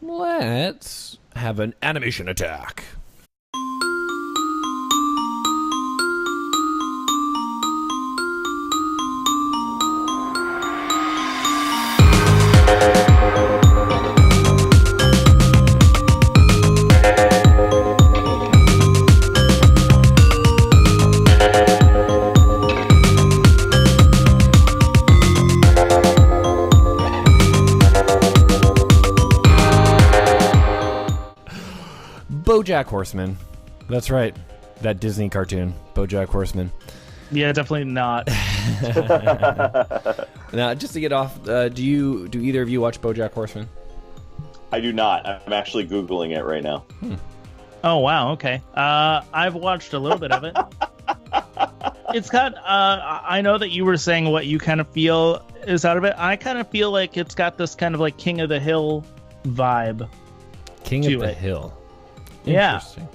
let's have an animation attack. BoJack Horseman. That's right. That Disney cartoon, BoJack Horseman. Yeah, definitely not. Now, just to get off, do either of you watch BoJack Horseman? I do not. I'm actually Googling it right now. Oh, wow. Okay. I've watched a little bit of it. It's got, I know that you were saying what you kind of feel is out of it. I kind of feel like it's got this kind of like King of the Hill vibe. King of the Hill. Yeah. Interesting.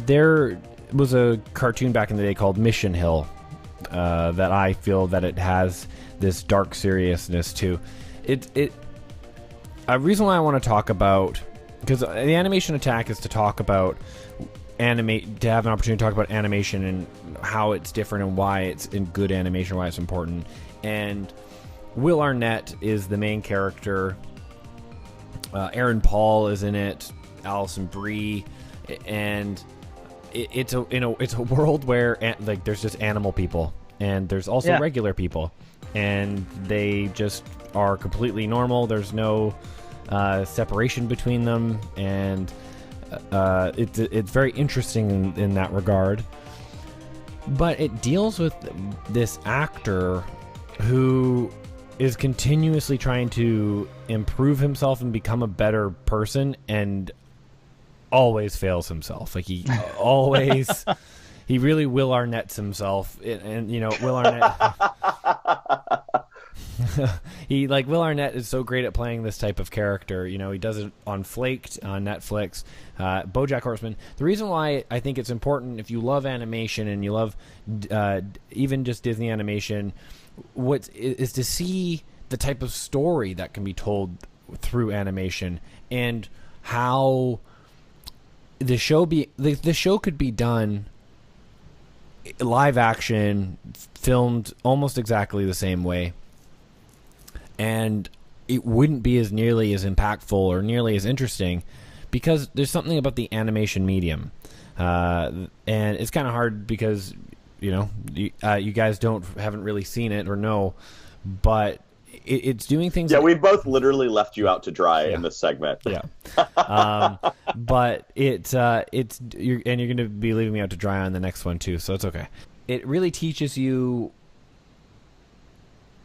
There was a cartoon back in the day called Mission Hill that I feel that it has this dark seriousness to it. A reason why I want to talk about, because the animation attack is to talk about to have an opportunity to talk about animation and how it's different and why it's in good animation, why it's important. And Will Arnett is the main character. Aaron Paul is in it, Alison Brie, and it's a world where there's just animal people and there's also regular people, and they just are completely normal. There's no separation between them, and it's very interesting in that regard. But it deals with this actor who is continuously trying to improve himself and become a better person, and always fails himself. Like he always, he really Will Arnett's himself, and Will Arnett. Will Arnett is so great at playing this type of character. He does it on Flaked on Netflix, BoJack Horseman. The reason why I think it's important, if you love animation and you love even just Disney animation, is to see the type of story that can be told through animation, and how the show could be done live action, filmed almost exactly the same way, and it wouldn't be as nearly as impactful or nearly as interesting, because there's something about the animation medium, and it's kind of hard because you guys haven't really seen it or know, but it's doing things. Yeah, we both literally left you out to dry in this segment. Yeah, but you're going to be leaving me out to dry on the next one too, so it's okay. It really teaches you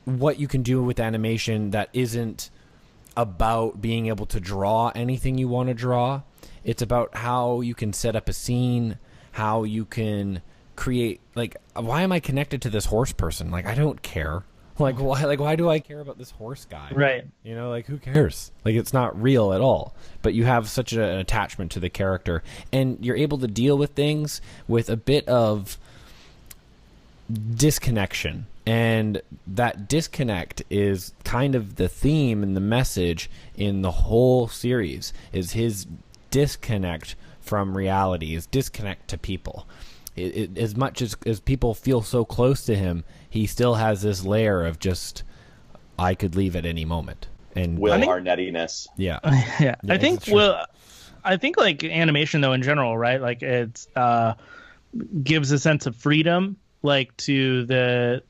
what you can do with animation that isn't about being able to draw anything you want to draw. It's about how you can set up a scene, how you can create, why am I connected to this horse person? I don't care. Why do I care about this horse guy? Right. Who cares? It's not real at all. But you have such an attachment to the character, and you're able to deal with things with a bit of disconnection. And that disconnect is kind of the theme and the message in the whole series, is his disconnect from reality, his disconnect to people. As much as people feel so close to him, he still has this layer of just, I could leave at any moment. And Will Arnettiness. Yeah. Yeah. I think animation though in general, right? It's gives a sense of freedom, to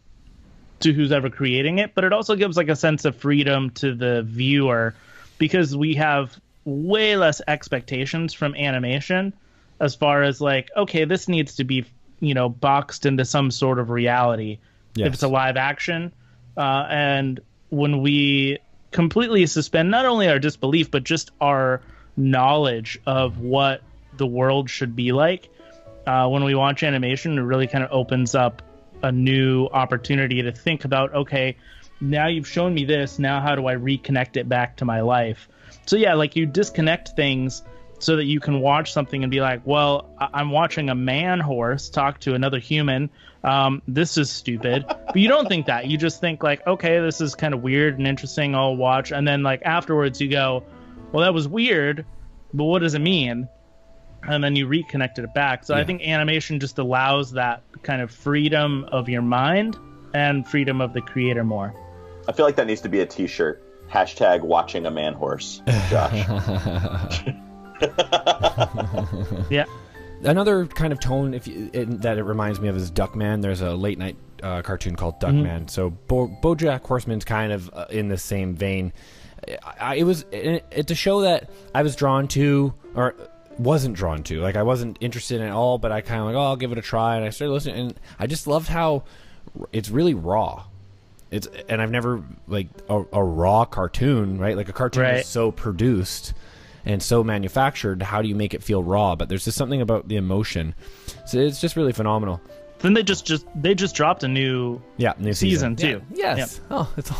who's ever creating it, but it also gives a sense of freedom to the viewer, because we have way less expectations from animation as far as okay, this needs to be, boxed into some sort of reality. Yes. If it's a live action. And when we completely suspend not only our disbelief, but just our knowledge of what the world should be like, when we watch animation, it really kind of opens up a new opportunity to think about, okay, now you've shown me this, now how do I reconnect it back to my life? So yeah, you disconnect things so that you can watch something and be like, well, I'm watching a man horse talk to another human. This is stupid. But you don't think that. You just think like, okay, this is kind of weird and interesting. I'll watch. And then like afterwards you go, well, that was weird, but what does it mean? And then you reconnected it back. So I think animation just allows that kind of freedom of your mind and freedom of the creator more. I feel like that needs to be a t-shirt. # watching a man horse, Josh. Yeah. Another kind of tone that it reminds me of is Duckman. There's a late night cartoon called Duckman. So BoJack Horseman's kind of in the same vein. It's a show that I was drawn to, or wasn't drawn to. Like I wasn't interested in it at all, but I kind of like, I'll give it a try. And I started listening, and I just loved how it's really raw. And I've never like a raw cartoon, right? Like a cartoon is so produced and so manufactured. How do you make it feel raw? But there's just something about the emotion. So it's just really phenomenal. Then they just dropped a new season too. Yeah. Yes. Yeah. Oh, it's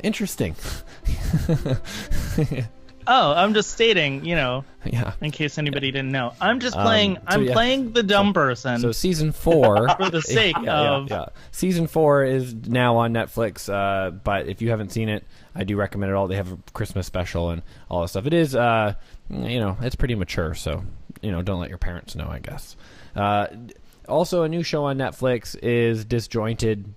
interesting. Oh, I'm just stating, in case anybody didn't know. I'm just playing. Playing the dumb person. So season 4, for the sake of season 4 is now on Netflix. But if you haven't seen it, I do recommend it all. They have a Christmas special and all that stuff. It is, it's pretty mature. So don't let your parents know, I guess. Also, a new show on Netflix is Disjointed.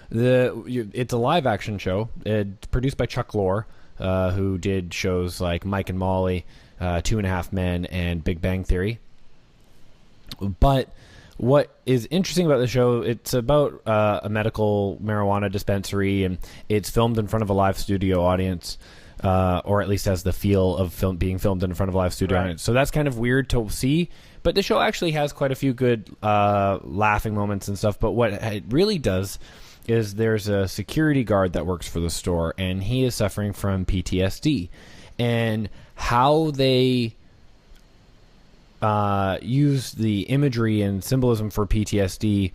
It's a live action show. It's produced by Chuck Lorre, who did shows like Mike and Molly, 2.5 Men, and Big Bang Theory. But what is interesting about the show, it's about a medical marijuana dispensary, and it's filmed in front of a live studio audience, or at least has the feel of being filmed in front of a live studio audience. So that's kind of weird to see. But the show actually has quite a few good laughing moments and stuff. But what it really does is there's a security guard that works for the store, and he is suffering from PTSD. And how they use the imagery and symbolism for PTSD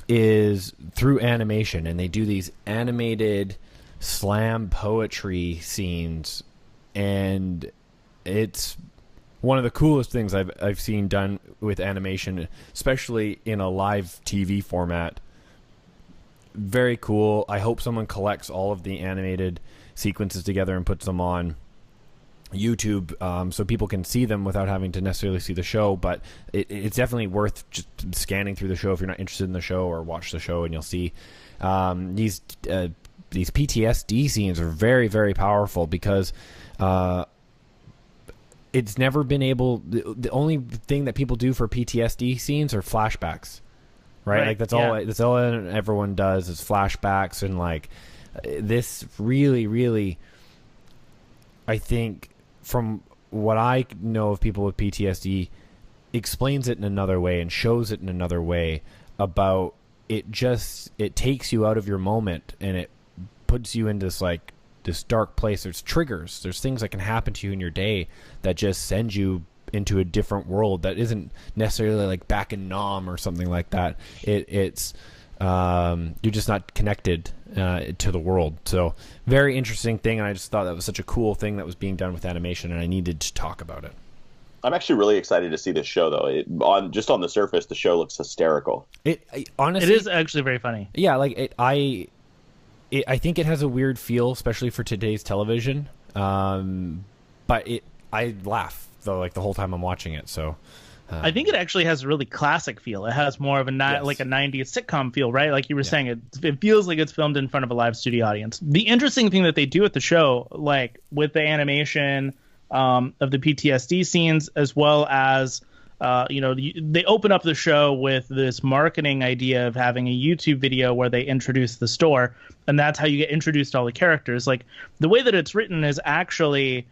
is through animation. And they do these animated slam poetry scenes. And it's one of the coolest things I've seen done with animation, especially in a live TV format. Very cool. I hope someone collects all of the animated sequences together and puts them on YouTube, so people can see them without having to necessarily see the show. But it's definitely worth just scanning through the show if you're not interested in the show, or watch the show and you'll see these PTSD scenes are very, very powerful because it's never been able. The only thing that people do for PTSD scenes are flashbacks. Right? Like that's all everyone does is flashbacks, and like this really, really, I think from what I know of people with PTSD, explains it in another way and shows it in another way about it. It takes you out of your moment and it puts you into this dark place. There's triggers. There's things that can happen to you in your day that just send you into a different world that isn't necessarily like back in Nam or something like that. It's you're just not connected to the world. So very interesting thing, and I just thought that was such a cool thing that was being done with animation, and I needed to talk about it. I'm actually really excited to see this show, though. On the surface, the show looks hysterical. Honestly, it is actually very funny. Yeah, like I think it has a weird feel, especially for today's television. But I laugh though, like the whole time I'm watching it. So I think it actually has a really classic feel. It has more of like a 90s sitcom feel, right? Like you were saying, it feels like it's filmed in front of a live studio audience. The interesting thing that they do with the show, like with the animation of the PTSD scenes, as well as they open up the show with this marketing idea of having a YouTube video where they introduce the store, and that's how you get introduced to all the characters. Like the way that it's written is actually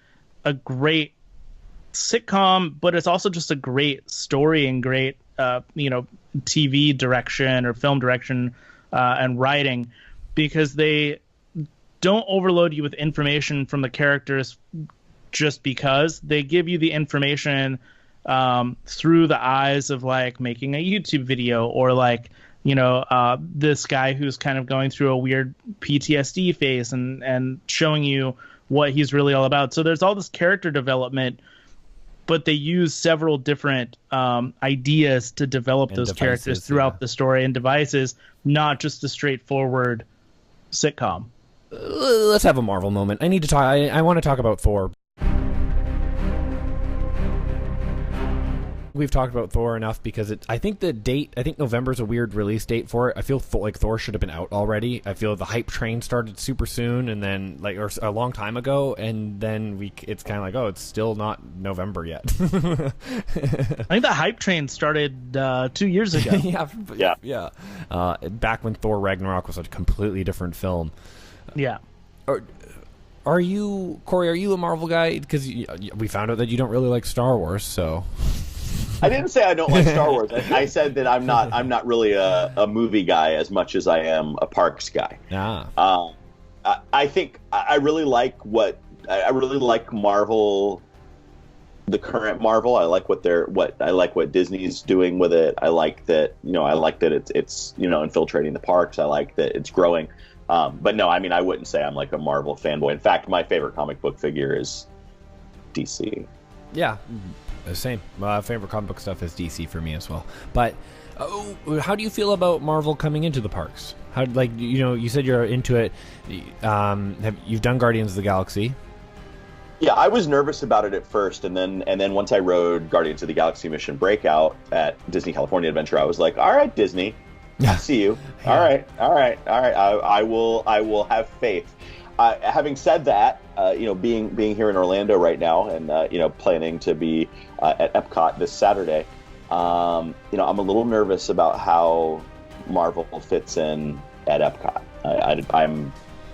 a great sitcom, but it's also just a great story and great TV direction or film direction and writing, because they don't overload you with information from the characters just because. They give you the information through the eyes of like making a YouTube video, or like this guy who's kind of going through a weird PTSD phase and showing you what he's really all about. So there's all this character development, but they use several different ideas to develop those characters throughout the story and devices, not just a straightforward sitcom. Let's have a Marvel moment. I need to talk. I want to talk about Thor. We've talked about Thor enough because I think November's a weird release date for it. I feel like Thor should have been out already. I feel the hype train started super soon and then or a long time ago, and then it's kind of like, oh, it's still not November yet. I think the hype train started 2 years ago. Yeah. Back when Thor Ragnarok was a completely different film. Yeah. Are you, Kory? Are you a Marvel guy? Because we found out that you don't really like Star Wars, so. I didn't say I don't like Star Wars. I said that I'm not really a movie guy as much as I am a parks guy. I think I really like Marvel, the current Marvel. I like what Disney's doing with it. I like that it's infiltrating the parks. I like that it's growing. But no, I mean, I wouldn't say I'm like a Marvel fanboy. In fact, my favorite comic book figure is DC. Yeah. Same. Favorite comic book stuff is DC for me as well. But how do you feel about Marvel coming into the parks? How, you said you're into it. You've done Guardians of the Galaxy. Yeah, I was nervous about it at first, and then once I rode Guardians of the Galaxy Mission Breakout at Disney California Adventure, I was like, all right, Disney, I see you. Yeah. All right. I will have faith. Having said that, being here in Orlando right now and, planning to be at Epcot this Saturday, I'm a little nervous about how Marvel fits in at Epcot.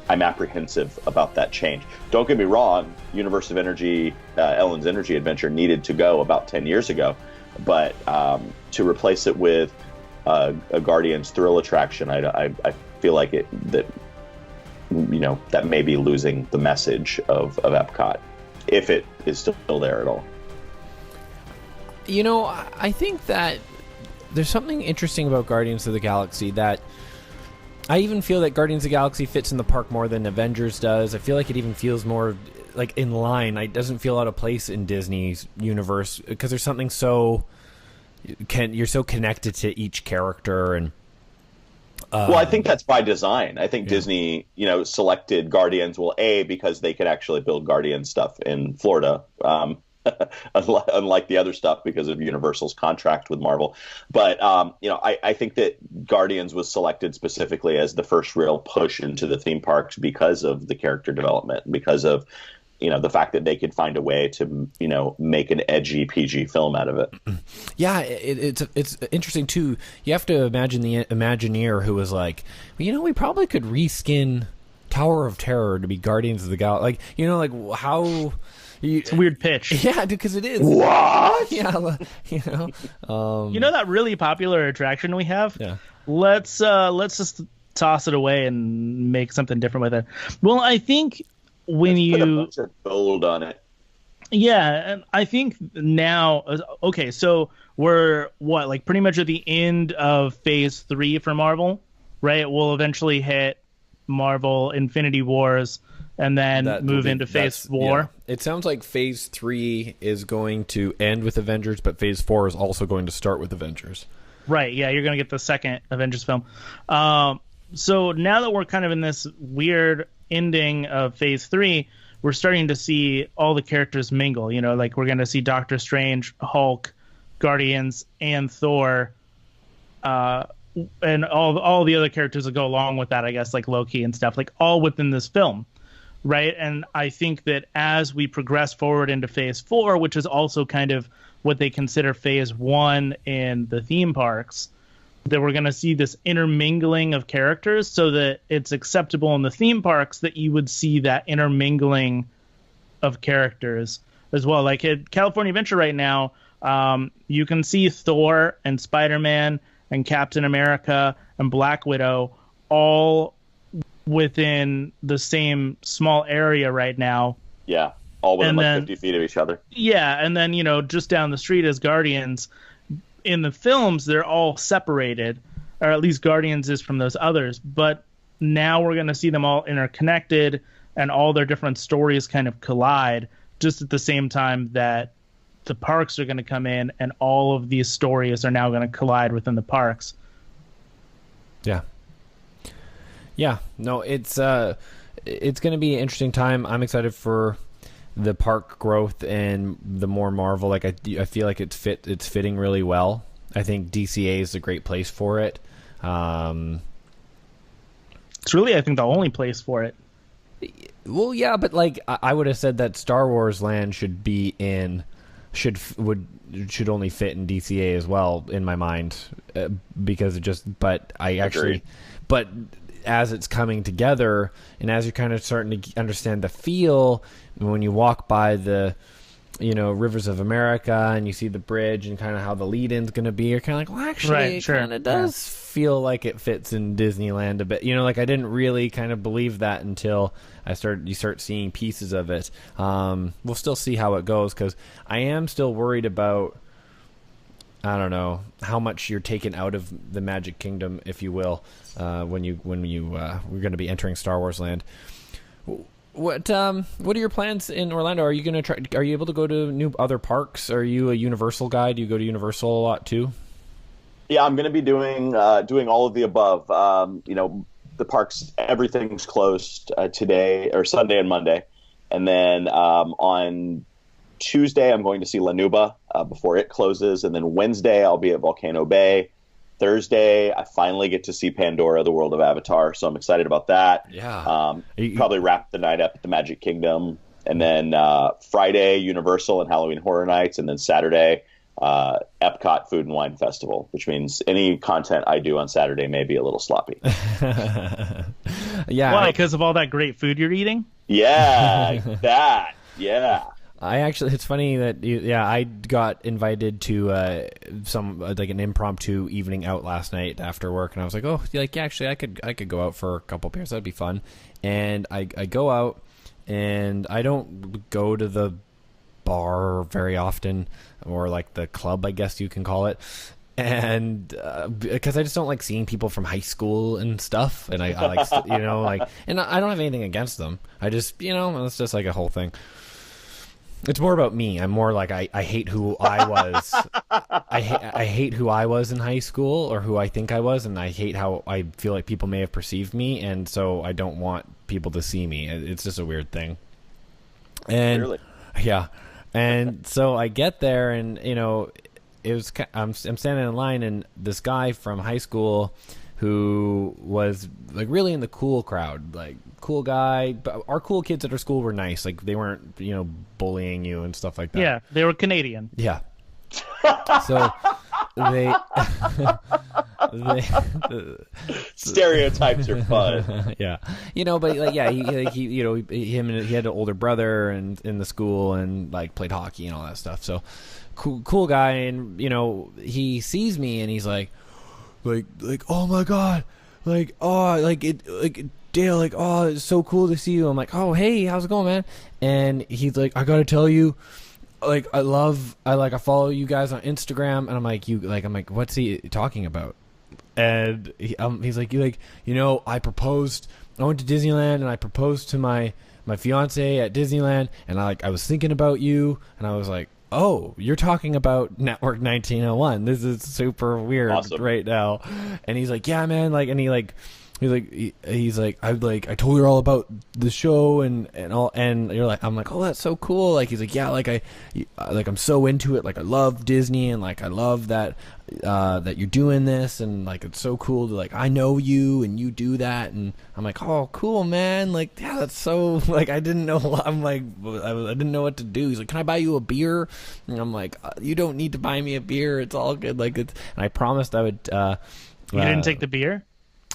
I'm apprehensive about that change. Don't get me wrong, Universe of Energy, Ellen's Energy Adventure needed to go about 10 years ago, but to replace it with a Guardians thrill attraction, I feel like that may be losing the message of Epcot, if it is still there at all. I think that there's something interesting about Guardians of the Galaxy that I even feel that Guardians of the Galaxy fits in the park more than Avengers does. I feel like it even feels more like in line. It doesn't feel out of place in Disney's universe because there's something you're so connected to each character and. Well, I think that's by design. I think Disney, selected Guardians, because they could actually build Guardian stuff in Florida, unlike the other stuff because of Universal's contract with Marvel. But, I think that Guardians was selected specifically as the first real push into the theme parks because of the character development, because of, the fact that they could find a way to, make an edgy PG film out of it. Yeah, it's interesting, too. You have to imagine the Imagineer who was like, we probably could reskin Tower of Terror to be Guardians of the Galaxy. How... It's a weird pitch. Yeah, because it is. What? Yeah, that really popular attraction we have? Yeah. Let's just toss it away and make something different with it. Well, I think... when you put a bunch of gold on it. Yeah, and I think now, okay, so we're pretty much at the end of phase 3 for Marvel, right? We'll eventually hit Marvel Infinity Wars and then move into phase 4. Yeah. It sounds like phase 3 is going to end with Avengers, but phase 4 is also going to start with Avengers. Right, yeah, you're going to get the second Avengers film. So now that we're kind of in this weird ending of phase 3, we're starting to see all the characters mingle. We're going to see Doctor Strange, Hulk, Guardians, and Thor, and all the other characters that go along with that, I guess, like Loki and stuff, all within this film, right? And I think that as we progress forward into phase 4, which is also kind of what they consider phase 1 in the theme parks, that we're going to see this intermingling of characters so that it's acceptable in the theme parks that you would see that intermingling of characters as well. Like at California Adventure right now, you can see Thor and Spider-Man and Captain America and Black Widow all within the same small area right now. Yeah, all within 50 feet of each other. Yeah, and then, just down the street as Guardians. In the films, they're all separated, or at least Guardians is from those others. But now we're going to see them all interconnected and all their different stories kind of collide just at the same time that the parks are going to come in and all of these stories are now going to collide within the parks. Yeah. Yeah. No, it's going to be an interesting time. I'm excited for the park growth and the more Marvel. Like I feel like it's fitting really well. I think DCA is a great place for it. It's really, I think, the only place for it. Well, yeah, but like I would have said that Star Wars Land should only fit in DCA as well in my mind, because it just. But I actually, but as it's coming together and as you're kind of starting to understand the feel, when you walk by the, Rivers of America and you see the bridge and kind of how the lead-in's going to be, you're kind of like, well, actually, it kind of does feel like it fits in Disneyland a bit. Like I didn't really kind of believe that until you start seeing pieces of it. We'll still see how it goes, because I am still worried about, I don't know, how much you're taken out of the Magic Kingdom, if you will, when we're going to be entering Star Wars Land. What are your plans in Orlando? Are you going to try? Are you able to go to other parks? Are you a Universal guy? Do you go to Universal a lot too? Yeah, I'm going to be doing all of the above. The parks, everything's closed today or Sunday and Monday, and then on Tuesday I'm going to see La Nuba before it closes, and then Wednesday I'll be at Volcano Bay. Thursday, I finally get to see Pandora, the World of Avatar, so I'm excited about that. Yeah. Probably wrap the night up at the Magic Kingdom. And then Friday, Universal and Halloween Horror Nights. And then Saturday, Epcot Food and Wine Festival, which means any content I do on Saturday may be a little sloppy. Yeah. Why? Because of all that great food you're eating? Yeah, that. Yeah. It's funny that I got invited to an impromptu evening out last night after work, and I was like, actually I could go out for a couple beers, that'd be fun. And I go out, and I don't go to the bar very often, or like the club, I guess you can call it. And because I just don't like seeing people from high school and stuff, and I like and I don't have anything against them. I just it's just like a whole thing. It's more about me. I'm more like I hate who I was. I hate who I was in high school, or who I think I was, and I hate how I feel like people may have perceived me, and so I don't want people to see me. It's just a weird thing. And really? Yeah, and so I get there, and I'm standing in line, and this guy from high school who was like really in the cool crowd, like cool guy. But our cool kids at our school were nice. Like they weren't, bullying you and stuff like that. Yeah, they were Canadian. Yeah. So they stereotypes are fun. Yeah. But like, yeah, he had an older brother and in the school, and like played hockey and all that stuff. So cool guy, and he sees me and he's like, oh my god, Dale, it's so cool to see you. I'm like, oh hey, how's it going, man? And he's like, I gotta tell you, I follow you guys on Instagram, and I'm like, what's he talking about? And he's like, I proposed. I went to Disneyland and I proposed to my fiance at Disneyland, and I was thinking about you, and I was like, oh, you're talking about Network 1901. This is super weird right now. And he's like, yeah, man. He's like, I told her all about the show and all. And I'm like, oh, that's so cool. He's like, yeah, I'm so into it. I love Disney, and I love that you're doing this, and it's so cool to I know you and you do that. And I'm like, oh, cool, man. Yeah, that's so I didn't know. I'm like, I didn't know what to do. He's like, can I buy you a beer? And I'm like, you don't need to buy me a beer. It's all good. And I promised I would. You didn't take the beer?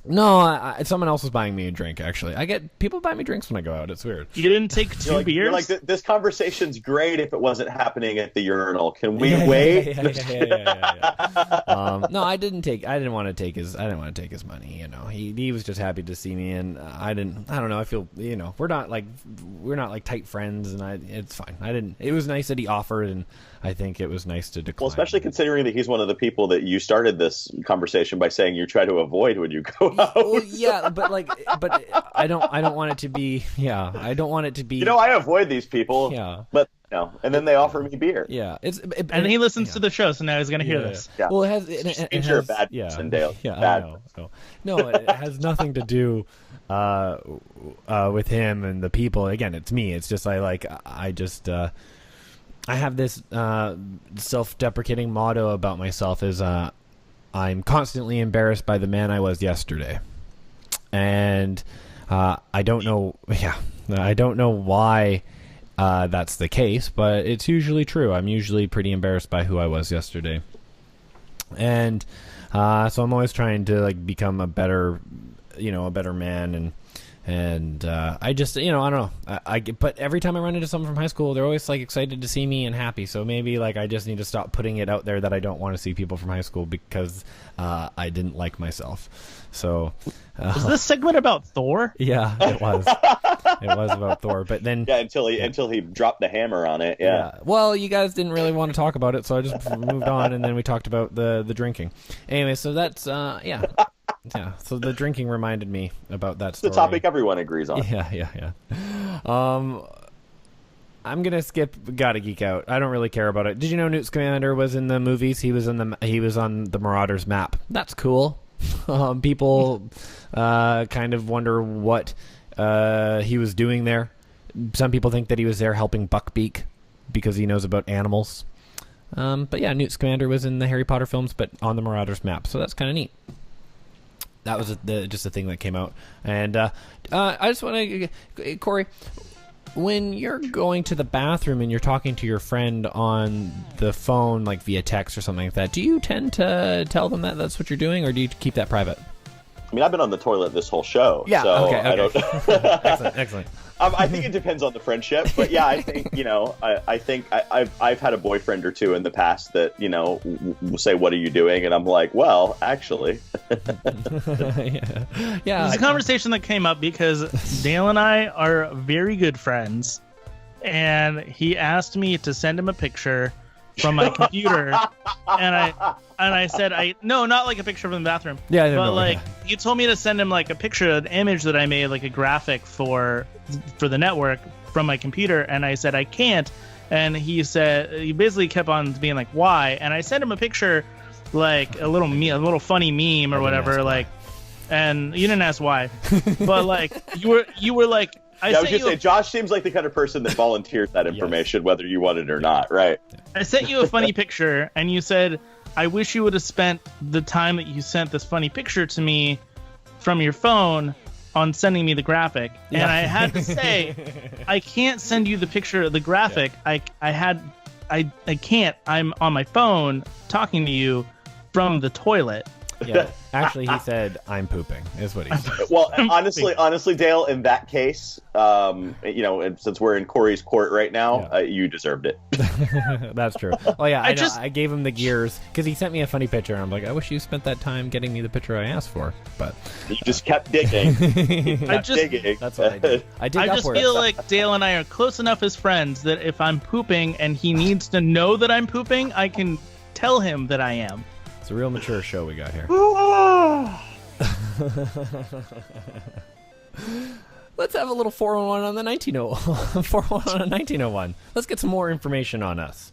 No, someone else was buying me a drink, actually. I get people buy me drinks when I go out. It's weird. You didn't take two beers? You're like, this conversation's great if it wasn't happening at the urinal. Can we wait? No, I didn't want to take his money. You know, he was just happy to see me, and I don't know. I feel, you know, we're not like tight friends, and it's fine. It was nice that he offered, and I think it was nice to decline. Well, especially considering that he's one of the people that you started this conversation by saying you try to avoid when you go out. Well, yeah, but I don't want it to be. Yeah, I don't want it to be. You know, I avoid these people. Yeah, but no, and then they offer me beer. Yeah, and he listens to the show, so now he's gonna hear this. Yeah. Well, it has you're a bad person, Dale. Yeah, bad. I know. No, it has nothing to do with him and the people. Again, it's me. It's just I have this self-deprecating motto about myself is I'm constantly embarrassed by the man I was yesterday. And I don't know why that's the case, but it's usually true. I'm usually pretty embarrassed by who I was yesterday. And so I'm always trying to like become a better man, and I just, I don't know. But every time I run into someone from high school, they're always like excited to see me and happy. So maybe like I just need to stop putting it out there that I don't want to see people from high school because I didn't like myself. So was this segment about Thor? Yeah, it was. It was about Thor, but then until he dropped the hammer on it. Yeah. Well, you guys didn't really want to talk about it, so I just moved on, and then we talked about the drinking. Anyway, so that's yeah. Yeah, so the drinking reminded me about that story. It's a topic everyone agrees on. Yeah. I'm gonna skip Gotta Geek Out. I don't really care about it. Did you know Newt Scamander was in the movies? He was on the Marauders map. That's cool. People kind of wonder what he was doing there. Some people think that he was there helping Buckbeak because he knows about animals. But yeah, Newt Scamander was in the Harry Potter films, but on the Marauders map, so that's kind of neat. That was just a thing that came out. And I just want to, Kory, when you're going to the bathroom and you're talking to your friend on the phone, like via text or something like that, do you tend to tell them that that's what you're doing, or do you keep that private? I mean, I've been on the toilet this whole show. Yeah, so okay. I don't... Excellent. I think it depends on the friendship, but yeah, I think, I think I've had a boyfriend or two in the past that, will say, "What are you doing?" And I'm like, well, actually. Yeah. It's a conversation that came up because Dale and I are very good friends, and he asked me to send him a picture from my computer, and I said, no, not like a picture from the bathroom. Yeah, but he told me to send him like a picture, an image that I made, like a graphic for the network from my computer, and I said I can't, and he basically kept on being like, why? And I sent him a picture, like a little funny meme or whatever, like, and you didn't ask why, but like you were like. I was going to say, Josh seems like the kind of person that volunteers that information, whether you want it or not, right? I sent you a funny picture, and you said, I wish you would have spent the time that you sent this funny picture to me from your phone on sending me the graphic. Yeah. And I had to say, I can't send you the picture of the graphic. Yeah. I can't. I'm on my phone talking to you from the toilet. Yeah, actually, he said, "I'm pooping," is what he said. Well, honestly, Dale, in that case, and since we're in Kory's court right now, you deserved it. That's true. Oh yeah, I gave him the gears because he sent me a funny picture, and I'm like, I wish you spent that time getting me the picture I asked for, but you just kept digging. Digging. That's what I did. I just feel like Dale and I are close enough as friends that if I'm pooping and he needs to know that I'm pooping, I can tell him that I am. It's a real mature show we got here. Let's have a little 411 on the 1901. 411 on 1901. Let's get some more information on us.